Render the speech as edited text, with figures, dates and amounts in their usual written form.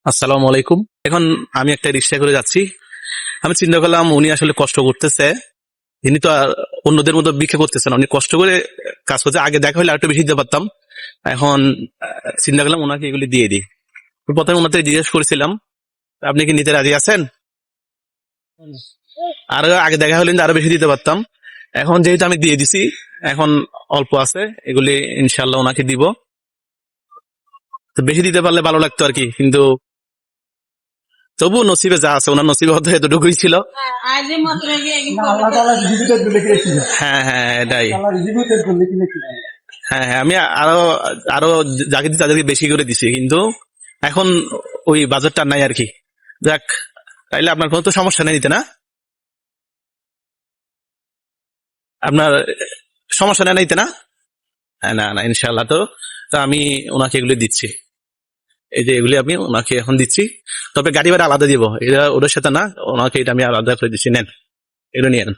আসসালামু আলাইকুম। এখন আমি একটা রিক্সা করে যাচ্ছি। আমি চিন্তা করলাম উনি আসলে কষ্ট করতেছে। তিনি তো আর অন্যদের মতো ভিক্ষা করতেছেন, উনি কষ্ট করে কাজ করছে। আগে দেখা হলে আরেকটু বেশি দিতে পারতাম। এখন চিন্তা করলাম ওনাকে এগুলি দিয়ে দিই। তো প্রথমে ওনাকে জিজ্ঞেস করেছিলাম, আপনি কি নিতে রাজি আছেন? আর আগে দেখা হলে কিন্তু আরো বেশি দিতে পারতাম। এখন যেহেতু আমি দিয়ে দিছি, এখন অল্প আছে, এগুলি ইনশাল্লাহ ওনাকে দিব। তো বেশি দিতে পারলে ভালো লাগতো আর কি, কিন্তু তবু নসিবে যা আছে, ওনার নসিবে হয়তো এতটুকুই ছিল। হ্যাঁ হ্যাঁ, এটাই। হ্যাঁ হ্যাঁ, আমি আরো আরো যাকে দিই তাদেরকে বেশি করে দিছি, কিন্তু এখন ওই বাজেটটা নাই আর কি। যাক, তাইলে আপনার কোনো তো সমস্যা নেই দিতে না? আপনার সমস্যা নেই নিতে না? হ্যাঁ, না না, ইনশাল্লাহ। তো তো আমি ওনাকে এগুলি দিচ্ছি। এই যে এগুলি আমি ওনাকে এখন দিচ্ছি। তবে গাড়ি ভাড়া আলাদা দিব, এটা ওদের সাথে না, ওনাকে এটা আমি আলাদা করে দিচ্ছি। নেন, এগুলো নিয়ে নেন।